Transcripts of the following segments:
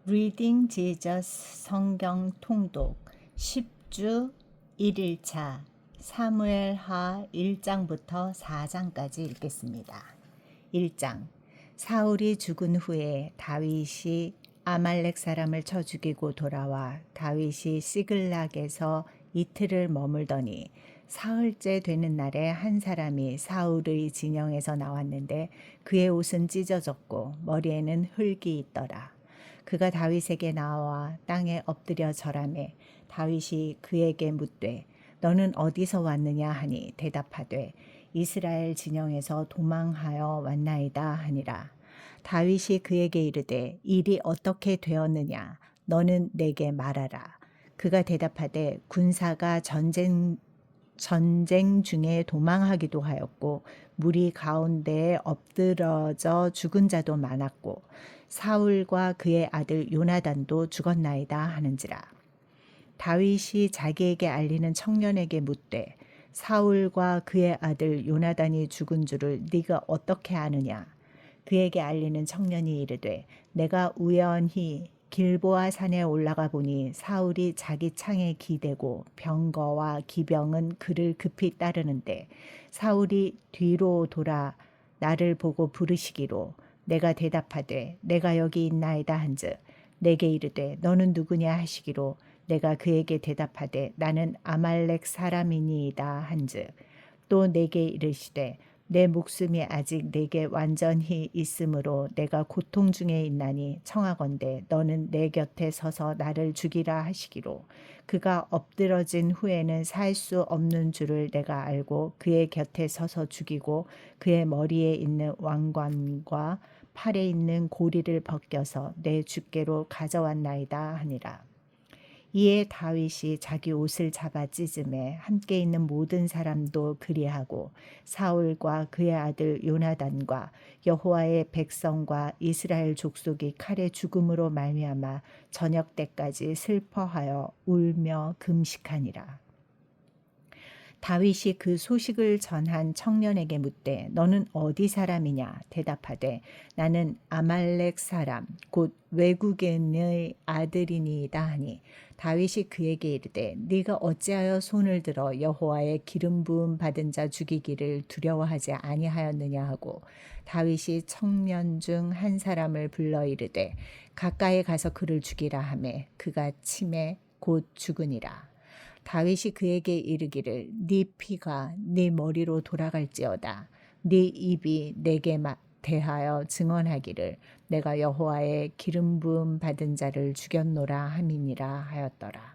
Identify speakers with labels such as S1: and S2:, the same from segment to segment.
S1: Reading Jesus 성경 통독 10주 1일차 사무엘하 1장부터 4장까지 읽겠습니다. 1장 사울이 죽은 후에 다윗이 아말렉 사람을 쳐 죽이고 돌아와 다윗이 시글락에서 이틀을 머물더니 사흘째 되는 날에 한 사람이 사울의 진영에서 나왔는데 그의 옷은 찢어졌고 머리에는 흙이 있더라. 그가 다윗에게 나와 땅에 엎드려 절하매 다윗이 그에게 묻되 너는 어디서 왔느냐 하니 대답하되 이스라엘 진영에서 도망하여 왔나이다 하니라. 다윗이 그에게 이르되 일이 어떻게 되었느냐 너는 내게 말하라. 그가 대답하되 군사가 전쟁 중에 도망하기도 하였고 무리 가운데에 엎드러져 죽은 자도 많았고 사울과 그의 아들 요나단도 죽었나이다 하는지라. 다윗이 자기에게 알리는 청년에게 묻되 사울과 그의 아들 요나단이 죽은 줄을 네가 어떻게 아느냐. 그에게 알리는 청년이 이르되 내가 우연히 길보아 산에 올라가 보니 사울이 자기 창에 기대고 병거와 기병은 그를 급히 따르는데 사울이 뒤로 돌아 나를 보고 부르시기로 내가 대답하되 내가 여기 있나이다 한즉 내게 이르되 너는 누구냐 하시기로 내가 그에게 대답하되 나는 아말렉 사람이니이다 한즉 또 내게 이르시되 내 목숨이 아직 내게 완전히 있으므로 내가 고통 중에 있나니 청하건대 너는 내 곁에 서서 나를 죽이라 하시기로 그가 엎드러진 후에는 살 수 없는 줄을 내가 알고 그의 곁에 서서 죽이고 그의 머리에 있는 왕관과 팔에 있는 고리를 벗겨서 내 주께로 가져왔나이다 하니라. 이에 다윗이 자기 옷을 잡아 찢음에 함께 있는 모든 사람도 그리하고 사울과 그의 아들 요나단과 여호와의 백성과 이스라엘 족속이 칼의 죽음으로 말미암아 저녁 때까지 슬퍼하여 울며 금식하니라. 다윗이 그 소식을 전한 청년에게 묻되 너는 어디 사람이냐 대답하되 나는 아말렉 사람 곧 외국인의 아들이니이다 하니 다윗이 그에게 이르되 네가 어찌하여 손을 들어 여호와의 기름 부음 받은 자 죽이기를 두려워하지 아니하였느냐 하고 다윗이 청년 중 한 사람을 불러 이르되 가까이 가서 그를 죽이라 하매 그가 침에 곧 죽으니라. 다윗이 그에게 이르기를 네 피가 네 머리로 돌아갈지어다. 네 입이 내게 대하여 증언하기를 내가 여호와의 기름 부음 받은 자를 죽였노라 함이니라 하였더라.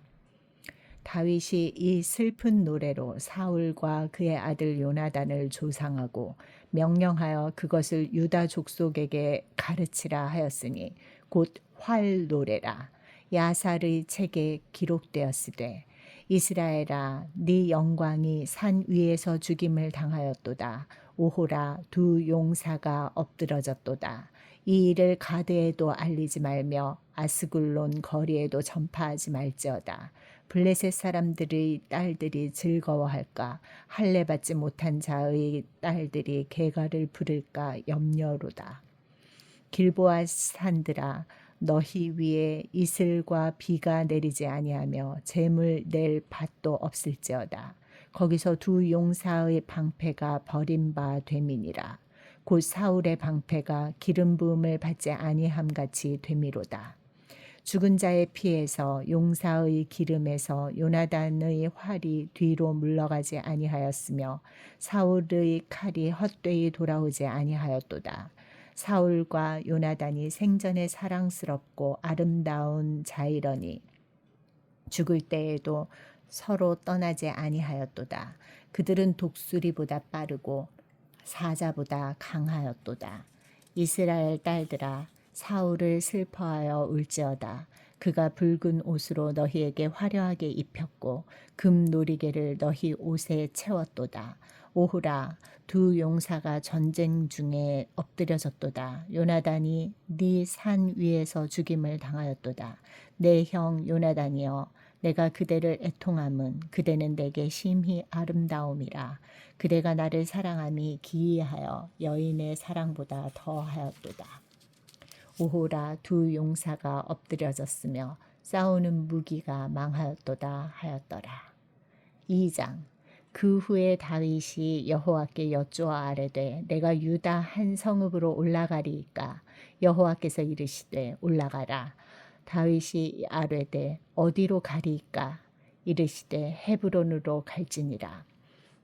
S1: 다윗이 이 슬픈 노래로 사울과 그의 아들 요나단을 조상하고 명령하여 그것을 유다 족속에게 가르치라 하였으니 곧 활 노래라. 야살의 책에 기록되었으되 이스라엘아 네 영광이 산 위에서 죽임을 당하였도다. 오호라 두 용사가 엎드러졌도다. 이 일을 가드에도 알리지 말며 아스글론 거리에도 전파하지 말지어다. 블레셋 사람들의 딸들이 즐거워할까 할례 받지 못한 자의 딸들이 개가를 부를까 염려로다. 길보아 산들아 너희 위에 이슬과 비가 내리지 아니하며 재물 낼 밭도 없을지어다. 거기서 두 용사의 방패가 버린 바 됨이니라. 곧 사울의 방패가 기름 부음을 받지 아니함 같이 됨이로다. 죽은 자의 피에서 용사의 기름에서 요나단의 활이 뒤로 물러가지 아니하였으며 사울의 칼이 헛되이 돌아오지 아니하였도다. 사울과 요나단이 생전에 사랑스럽고 아름다운 자이러니 죽을 때에도 서로 떠나지 아니하였도다. 그들은 독수리보다 빠르고 사자보다 강하였도다. 이스라엘 딸들아 사울을 슬퍼하여 울지어다. 그가 붉은 옷으로 너희에게 화려하게 입혔고 금 놀이개를 너희 옷에 채웠도다. 오후라 두 용사가 전쟁 중에 엎드려졌도다. 요나단이 네 산 위에서 죽임을 당하였도다. 내 형 요나단이여 내가 그대를 애통함은 그대는 내게 심히 아름다움이라. 그대가 나를 사랑함이 기이하여 여인의 사랑보다 더하였도다. 오호라 두 용사가 엎드려졌으며 싸우는 무기가 망하였도다 하였더라. 2장. 그 후에 다윗이 여호와께 여쭈어 아뢰되 내가 유다 한 성읍으로 올라가리이까. 여호와께서 이르시되 올라가라. 다윗이 아뢰되 어디로 가리이까. 이르시되 헤브론으로 갈지니라.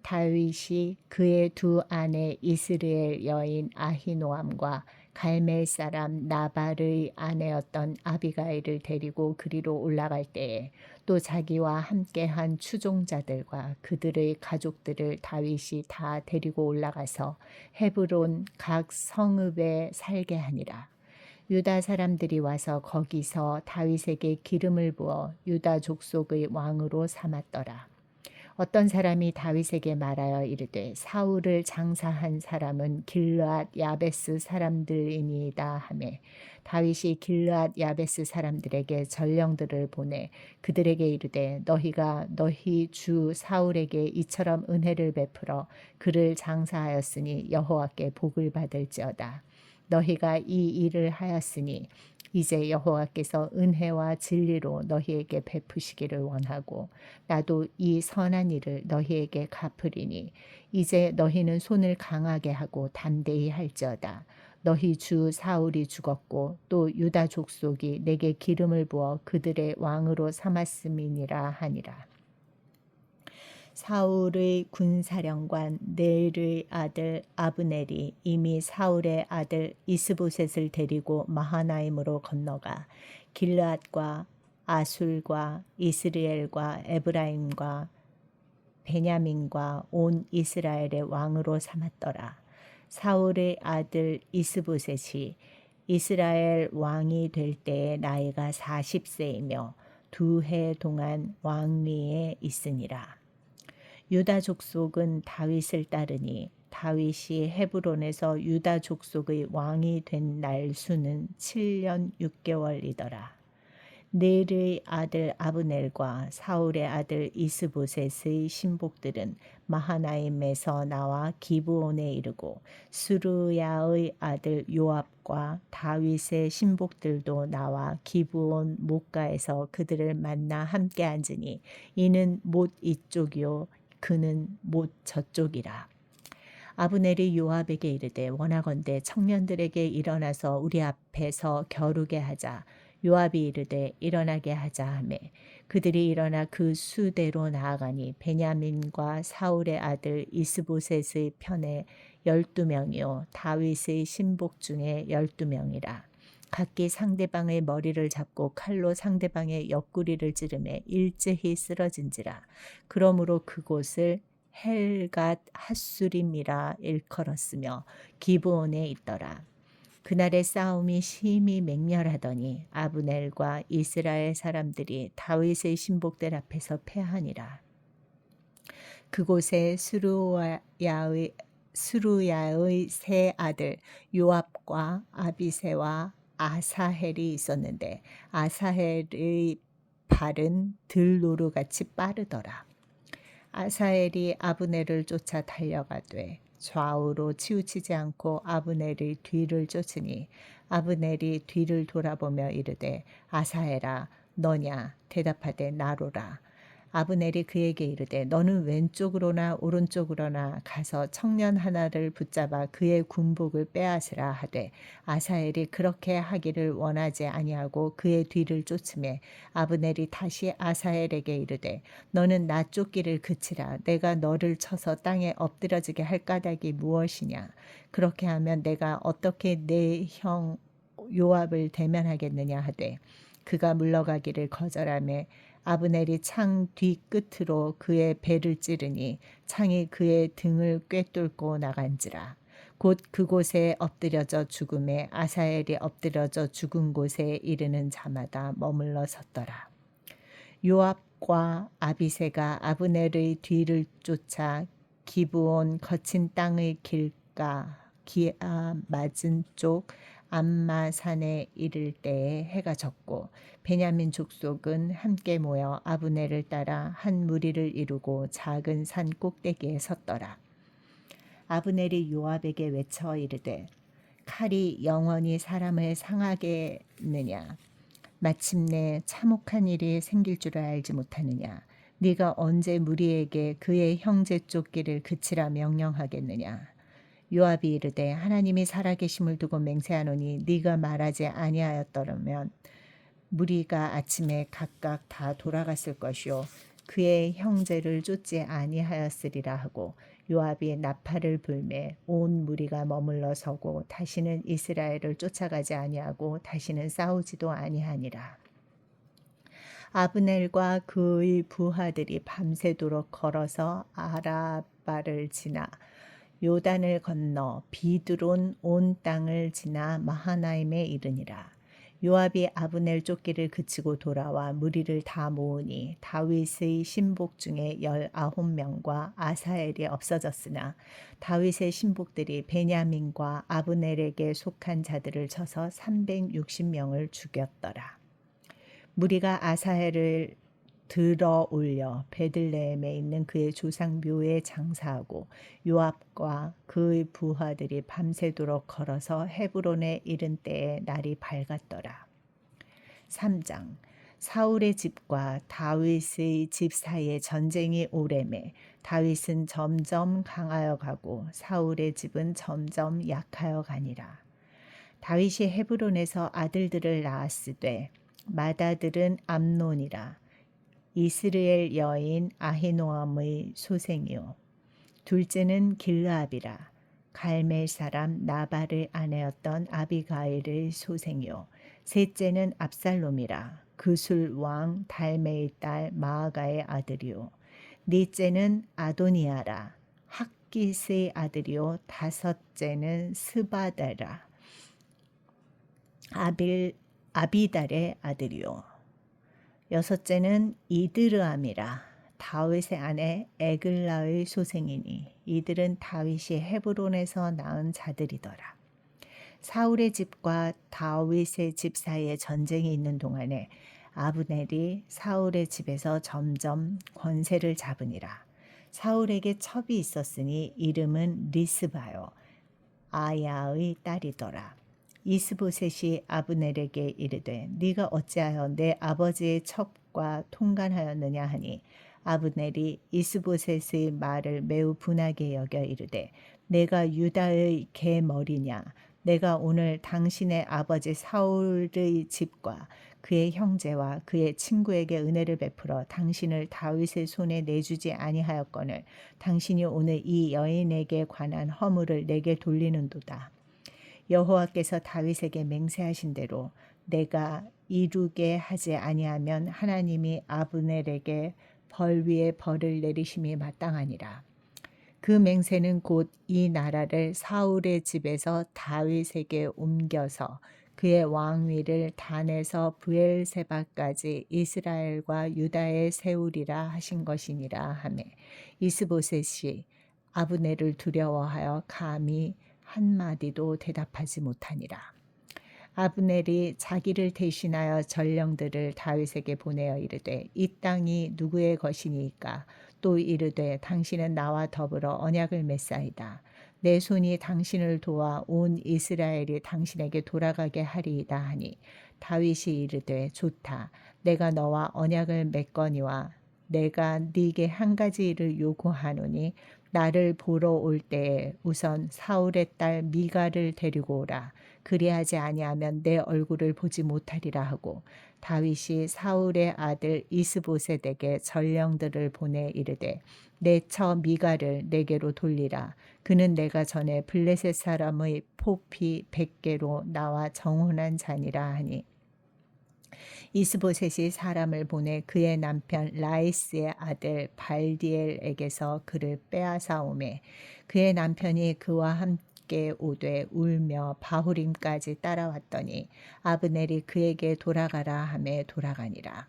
S1: 다윗이 그의 두 아내 이스라엘 여인 아히노암과 갈멜 사람 나발의 아내였던 아비가일을 데리고 그리로 올라갈 때에 또 자기와 함께한 추종자들과 그들의 가족들을 다윗이 다 데리고 올라가서 헤브론 각 성읍에 살게 하니라. 유다 사람들이 와서 거기서 다윗에게 기름을 부어 유다 족속의 왕으로 삼았더라. 어떤 사람이 다윗에게 말하여 이르되 사울을 장사한 사람은 길르앗 야베스 사람들이니이다 하매 다윗이 길르앗 야베스 사람들에게 전령들을 보내 그들에게 이르되 너희가 너희 주 사울에게 이처럼 은혜를 베풀어 그를 장사하였으니 여호와께 복을 받을지어다. 너희가 이 일을 하였으니 이제 여호와께서 은혜와 진리로 너희에게 베푸시기를 원하고 나도 이 선한 일을 너희에게 갚으리니 이제 너희는 손을 강하게 하고 담대히 할지어다. 너희 주 사울이 죽었고 또 유다 족속이 내게 기름을 부어 그들의 왕으로 삼았음이니라 하니라. 사울의 군사령관 넬의 아들 아브넬이 이미 사울의 아들 이스보셋을 데리고 마하나임으로 건너가 길르앗과 아술과 이스라엘과 에브라임과 베냐민과 온 이스라엘의 왕으로 삼았더라. 사울의 아들 이스보셋이 이스라엘 왕이 될 때의 나이가 40세이며 2해 동안 왕위에 있으니라. 유다 족속은 다윗을 따르니 다윗이 헤브론에서 유다 족속의 왕이 된 날 수는 7년 6개월이더라. 넬의 아들 아브넬과 사울의 아들 이스보셋의 신복들은 마하나임에서 나와 기브온에 이르고 수르야의 아들 요압과 다윗의 신복들도 나와 기브온 목가에서 그들을 만나 함께 앉으니 이는 못 이쪽이요 그는 못 저쪽이라. 아브넬이 요압에게 이르되 원하건대 청년들에게 일어나서 우리 앞에서 겨루게 하자. 요압이 이르되 일어나게 하자 하매 그들이 일어나 그 수대로 나아가니 베냐민과 사울의 아들 이스보셋의 편에 12명이요 다윗의 신복 중에 12명이라. 각기 상대방의 머리를 잡고 칼로 상대방의 옆구리를 찌르매 일제히 쓰러진지라. 그러므로 그곳을 헬갓 핫수림이라 일컬었으며 기브온에 있더라. 그날의 싸움이 심히 맹렬하더니 아브넬과 이스라엘 사람들이 다윗의 신복들 앞에서 패하니라. 그곳에 스루야의 세 아들 요압과 아비새와 아사헬이 있었는데 아사헬의 발은 들노루같이 빠르더라. 아사헬이 아브넬을 쫓아 달려가되 좌우로 치우치지 않고 아브넬의 뒤를 쫓으니 아브넬이 뒤를 돌아보며 이르되 아사헬아 너냐 대답하되 나로라. 아브넬이 그에게 이르되 너는 왼쪽으로나 오른쪽으로나 가서 청년 하나를 붙잡아 그의 군복을 빼앗으라 하되 아사헬이 그렇게 하기를 원하지 아니하고 그의 뒤를 쫓으매 아브넬이 다시 아사헬에게 이르되 너는 나 쫓기를 그치라. 내가 너를 쳐서 땅에 엎드러지게 할 까닭이 무엇이냐. 그렇게 하면 내가 어떻게 내 형 요압을 대면하겠느냐 하되 그가 물러가기를 거절하매 아브넬이 창 뒤끝으로 그의 배를 찌르니 창이 그의 등을 꿰뚫고 나간지라. 곧 그곳에 엎드려져 죽음에 아사헬이 엎드려져 죽은 곳에 이르는 자마다 머물러 섰더라. 요압과 아비새가 아브넬의 뒤를 쫓아 기브온 거친 땅의 길가 기아 맞은 쪽 암마산에 이를 때에 해가 졌고 베냐민 족속은 함께 모여 아브넬을 따라 한 무리를 이루고 작은 산 꼭대기에 섰더라. 아브넬이 요압에게 외쳐 이르되 칼이 영원히 사람을 상하겠느냐? 마침내 참혹한 일이 생길 줄을 알지 못하느냐? 네가 언제 무리에게 그의 형제 쫓기를 그치라 명령하겠느냐? 요압이 이르되 하나님이 살아계심을 두고 맹세하노니 네가 말하지 아니하였더라면 무리가 아침에 각각 다 돌아갔을 것이요 그의 형제를 쫓지 아니하였으리라 하고 요압이 나팔을 불매 온 무리가 머물러 서고 다시는 이스라엘을 쫓아가지 아니하고 다시는 싸우지도 아니하니라. 아브넬과 그의 부하들이 밤새도록 걸어서 아라바를 지나 요단을 건너 비드론 온 땅을 지나 마하나임에 이르니라. 요압이 아브넬 쫓기를 그치고 돌아와 무리를 다 모으니 다윗의 신복 중에 19명과 아사엘이 없어졌으나 다윗의 신복들이 베냐민과 아브넬에게 속한 자들을 쳐서 360명을 죽였더라. 무리가 아사엘을 들어 올려 베들레헴에 있는 그의 조상 묘에 장사하고 요압과 그의 부하들이 밤새도록 걸어서 헤브론에 이른 때에 날이 밝았더라. 3장 사울의 집과 다윗의 집 사이에 전쟁이 오래매 다윗은 점점 강하여 가고 사울의 집은 점점 약하여 가니라. 다윗이 헤브론에서 아들들을 낳았으되 맏아들은 암논이라 이스라엘 여인 아히노암의 소생이요 둘째는 길르압이라 갈멜 사람 나발의 아내였던 아비가일의 소생이요 셋째는 압살롬이라 그술 왕 달메의 딸 마아가의 아들이요 넷째는 아도니아라 학깃의 아들이요 다섯째는 스바다라 아비달의 아들이요 여섯째는 이드르암이라 다윗의 아내 에글라의 소생이니 이들은 다윗이 헤브론에서 낳은 자들이더라. 사울의 집과 다윗의 집 사이에 전쟁이 있는 동안에 아브넬이 사울의 집에서 점점 권세를 잡으니라. 사울에게 첩이 있었으니 이름은 리스바요 아야의 딸이더라. 이스보셋이 아브넬에게 이르되 네가 어찌하여 내 아버지의 첩과 통간하였느냐 하니 아브넬이 이스보셋의 말을 매우 분하게 여겨 이르되 내가 유다의 개머리냐 내가 오늘 당신의 아버지 사울의 집과 그의 형제와 그의 친구에게 은혜를 베풀어 당신을 다윗의 손에 내주지 아니하였거늘 당신이 오늘 이 여인에게 관한 허물을 내게 돌리는도다. 여호와께서 다윗에게 맹세하신 대로 내가 이루게 하지 아니하면 하나님이 아브넬에게 벌 위에 벌을 내리심이 마땅하니라. 그 맹세는 곧 이 나라를 사울의 집에서 다윗에게 옮겨서 그의 왕위를 단에서 브엘세바까지 이스라엘과 유다에 세우리라 하신 것이니라 하매 이스보셋이 아브넬을 두려워하여 감히 한마디도 대답하지 못하니라. 아브넬이 자기를 대신하여 전령들을 다윗에게 보내어 이르되 이 땅이 누구의 것이니까 또 이르되 당신은 나와 더불어 언약을 맺사이다. 내 손이 당신을 도와 온 이스라엘이 당신에게 돌아가게 하리이다 하니 다윗이 이르되 좋다. 내가 너와 언약을 맺거니와 내가 네게 한 가지 일을 요구하노니 나를 보러 올 때에 우선 사울의 딸 미가를 데리고 오라. 그리하지 아니하면 내 얼굴을 보지 못하리라 하고 다윗이 사울의 아들 이스보셋에게 전령들을 보내 이르되 내 처 미가를 내게로 돌리라. 그는 내가 전에 블레셋 사람의 포피 100개로 나와 정혼한 자니라 하니 이스보셋이 사람을 보내 그의 남편 라이스의 아들 발디엘에게서 그를 빼앗아 오매 그의 남편이 그와 함께 오되 울며 바후림까지 따라왔더니 아브넬이 그에게 돌아가라 하매 돌아가니라.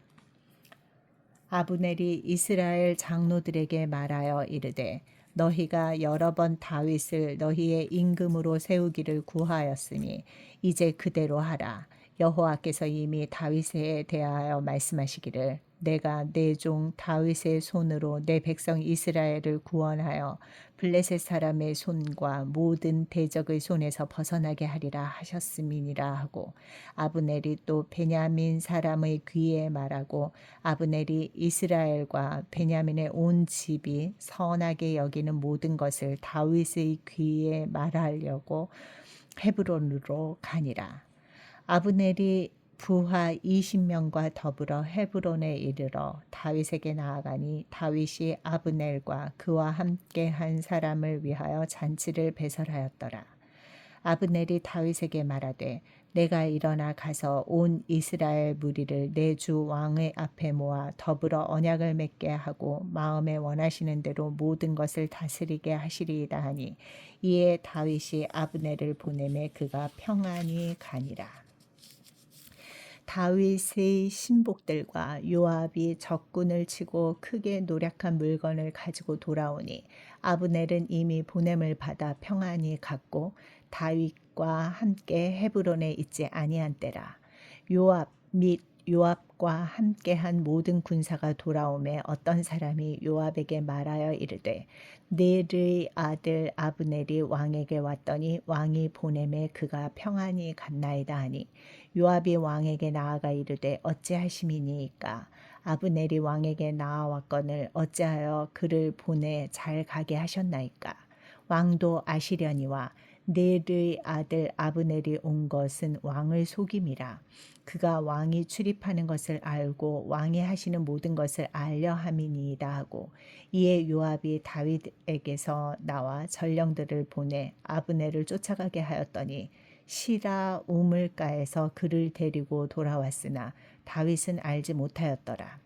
S1: 아브넬이 이스라엘 장로들에게 말하여 이르되 너희가 여러 번 다윗을 너희의 임금으로 세우기를 구하였으니 이제 그대로 하라. 여호와께서 이미 다윗에 대하여 말씀하시기를 내가 내 종 다윗의 손으로 내 백성 이스라엘을 구원하여 블레셋 사람의 손과 모든 대적의 손에서 벗어나게 하리라 하셨음이니라 하고 아브넬이 또 베냐민 사람의 귀에 말하고 아브넬이 이스라엘과 베냐민의 온 집이 선하게 여기는 모든 것을 다윗의 귀에 말하려고 헤브론으로 가니라. 아브넬이 부하 20명과 더불어 헤브론에 이르러 다윗에게 나아가니 다윗이 아브넬과 그와 함께 한 사람을 위하여 잔치를 배설하였더라. 아브넬이 다윗에게 말하되 내가 일어나 가서 온 이스라엘 무리를 내 주 왕의 앞에 모아 더불어 언약을 맺게 하고 마음에 원하시는 대로 모든 것을 다스리게 하시리이다 하니 이에 다윗이 아브넬을 보내매 그가 평안히 가니라. 다윗의 신복들과 요압이 적군을 치고 크게 노력한 물건을 가지고 돌아오니 아브넬은 이미 보냄을 받아 평안히 갔고 다윗과 함께 헤브론에 있지 아니한 때라. 요압 및 요압과 함께한 모든 군사가 돌아오매 어떤 사람이 요압에게 말하여 이르되 넬의 아들 아브넬이 왕에게 왔더니 왕이 보내매 그가 평안히 갔나이다 하니 요압이 왕에게 나아가 이르되 어찌하심이니이까 아브넬이 왕에게 나아왔거늘 어찌하여 그를 보내 잘 가게 하셨나이까 왕도 아시려니와 넬의 아들 아브넬이 온 것은 왕을 속임이라. 그가 왕이 출입하는 것을 알고 왕이 하시는 모든 것을 알려 함이니이다 하고 이에 요압이 다윗에게서 나와 전령들을 보내 아브넬을 쫓아가게 하였더니 시라 우물가에서 그를 데리고 돌아왔으나 다윗은 알지 못하였더라.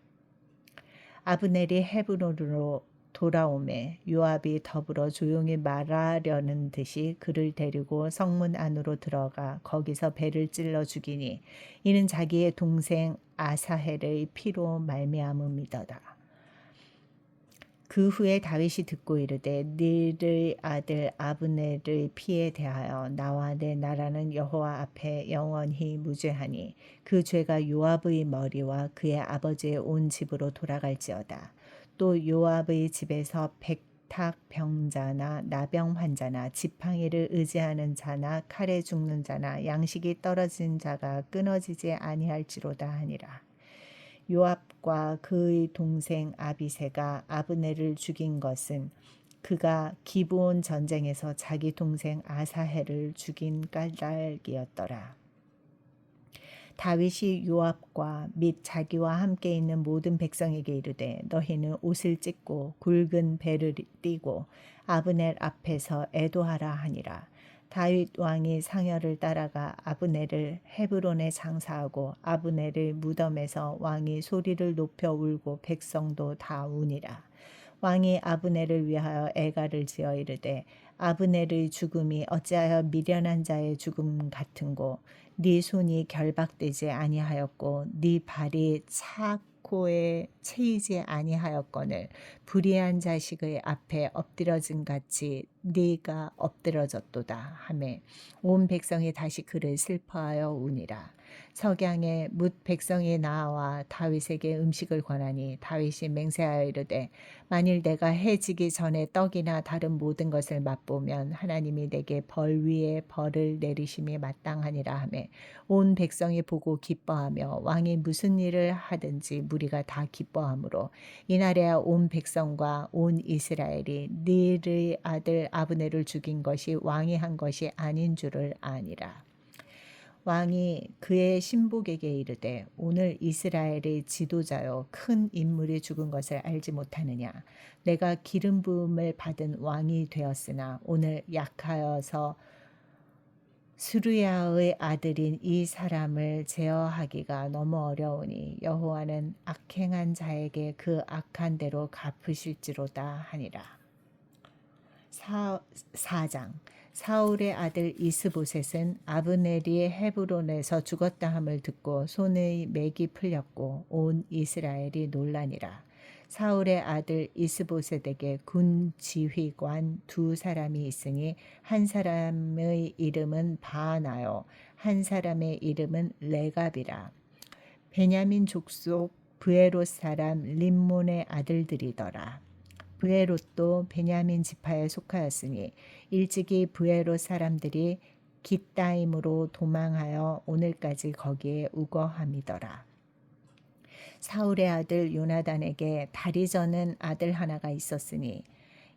S1: 아브넬이 헤브론으로 돌아오매 요압이 더불어 조용히 말하려는 듯이 그를 데리고 성문 안으로 들어가 거기서 배를 찔러 죽이니 이는 자기의 동생 아사헬의 피로 말미암음이더라. 그 후에 다윗이 듣고 이르되 넬의 아들 아브넬의 피에 대하여 나와 내 나라는 여호와 앞에 영원히 무죄하니 그 죄가 요압의 머리와 그의 아버지의 온 집으로 돌아갈지어다. 또 요압의 집에서 백탁병자나 나병 환자나 지팡이를 의지하는 자나 칼에 죽는 자나 양식이 떨어진 자가 끊어지지 아니할지로다 하니라. 요압과 그의 동생 아비새가 아브넬을 죽인 것은 그가 기브온 전쟁에서 자기 동생 아사헬을 죽인 까닭이었더라. 다윗이 요압과 및 자기와 함께 있는 모든 백성에게 이르되 너희는 옷을 찢고 굵은 배를 띠고 아브넬 앞에서 애도하라 하니라. 다윗 왕이 상여를 따라가 아브넬을 헤브론에 장사하고 아브넬의 무덤에서 왕이 소리를 높여 울고 백성도 다 우니라. 왕이 아브넬을 위하여 애가를 지어 이르되 아브넬의 죽음이 어찌하여 미련한 자의 죽음 같은고 네 손이 결박되지 아니하였고 네 발이 차코에 채이지 아니하였거늘 불의한 자식의 앞에 엎드러진 같이 네가 엎드러졌도다 하매 온 백성이 다시 그를 슬퍼하여 우니라. 석양에 뭇 백성이 나와 다윗에게 음식을 권하니 다윗이 맹세하여 이르되 만일 내가 해지기 전에 떡이나 다른 모든 것을 맛보면 하나님이 내게 벌 위에 벌을 내리심이 마땅하니라 하매 온 백성이 보고 기뻐하며 왕이 무슨 일을 하든지 무리가 다 기뻐하므로 이날에야 온 백성과 온 이스라엘이 넬의 아들 아브넬을 죽인 것이 왕이 한 것이 아닌 줄을 아니라. 왕이 그의 신복에게 이르되 오늘 이스라엘의 지도자요 큰 인물이 죽은 것을 알지 못하느냐. 내가 기름 부음을 받은 왕이 되었으나 오늘 약하여서 수르야의 아들인 이 사람을 제어하기가 너무 어려우니 여호와는 악행한 자에게 그 악한 대로 갚으실지로다 하니라. 4장 사울의 아들 이스보셋은 아브넬이 헤브론에서 죽었다 함을 듣고 손의 맥이 풀렸고 온 이스라엘이 놀라니라. 사울의 아들 이스보셋에게 군 지휘관 두 사람이 있으니 한 사람의 이름은 바하나요 한 사람의 이름은 레갑이라. 베냐민 족속 브에롯 사람 림몬의 아들들이더라. 브에롯도 베냐민 지파에 속하였으니 일찍이 브에롯 사람들이 깃다임으로 도망하여 오늘까지 거기에 우거함이더라. 사울의 아들 요나단에게 다리 저는 아들 하나가 있었으니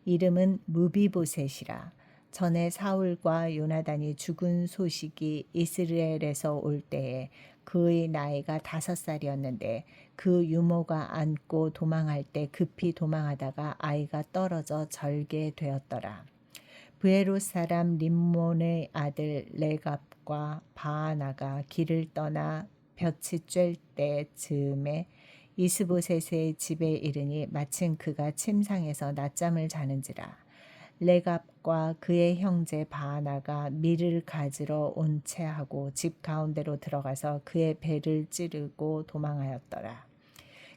S1: 이름은 무비보셋이라. 전에 사울과 요나단이 죽은 소식이 이스라엘에서 올 때에 그의 나이가 5살이었는데 그 유모가 안고 도망할 때 급히 도망하다가 아이가 떨어져 절게 되었더라. 브에롯 사람 림몬의 아들 레갑과 바하나가 길을 떠나 볕이 쬐을 때 즈음에 이스보셋의 집에 이르니 마침 그가 침상에서 낮잠을 자는지라. 레갑과 그의 형제 바하나가 밀을 가지러 온 채하고 집 가운데로 들어가서 그의 배를 찌르고 도망하였더라.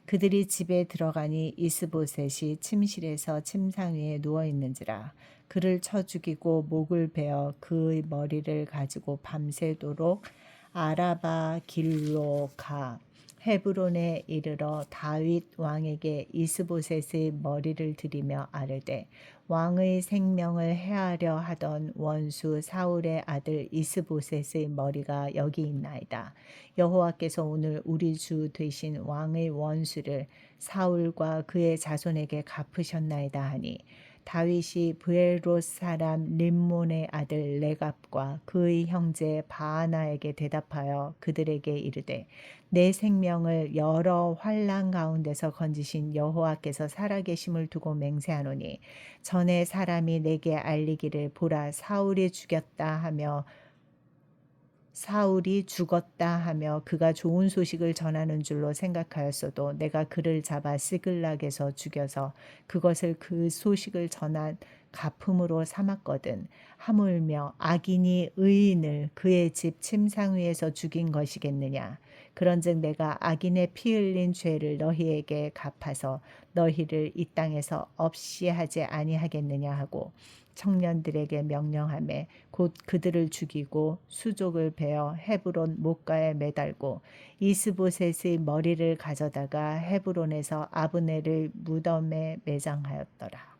S1: 그들이 집에 들어가니 이스보셋이 침실에서 침상 위에 누워 있는지라. 그를 쳐 죽이고 목을 베어 그의 머리를 가지고 밤새도록 아라바 길로 가 헤브론에 이르러 다윗 왕에게 이스보셋의 머리를 드리며 아뢰되 왕의 생명을 해하려 하던 원수 사울의 아들 이스보셋의 머리가 여기 있나이다. 여호와께서 오늘 우리 주 되신 왕의 원수를 사울과 그의 자손에게 갚으셨나이다 하니 다윗이 브에롯 사람 림몬의 아들 레갑과 그의 형제 바하나에게 대답하여 그들에게 이르되 내 생명을 여러 환난 가운데서 건지신 여호와께서 살아계심을 두고 맹세하노니 전에 사람이 내게 알리기를 보라 사울이 죽었다 하며 그가 좋은 소식을 전하는 줄로 생각하였어도 내가 그를 잡아 시글락에서 죽여서 그것을 그 소식을 전한 가품으로 삼았거든. 하물며 악인이 의인을 그의 집 침상 위에서 죽인 것이겠느냐. 그런즉 내가 악인의 피 흘린 죄를 너희에게 갚아서 너희를 이 땅에서 없이 하지 아니하겠느냐 하고 청년들에게 명령하매 곧 그들을 죽이고 수족을 베어 헤브론 못가에 매달고 이스보셋의 머리를 가져다가 헤브론에서 아브넬의 무덤에 매장하였더라.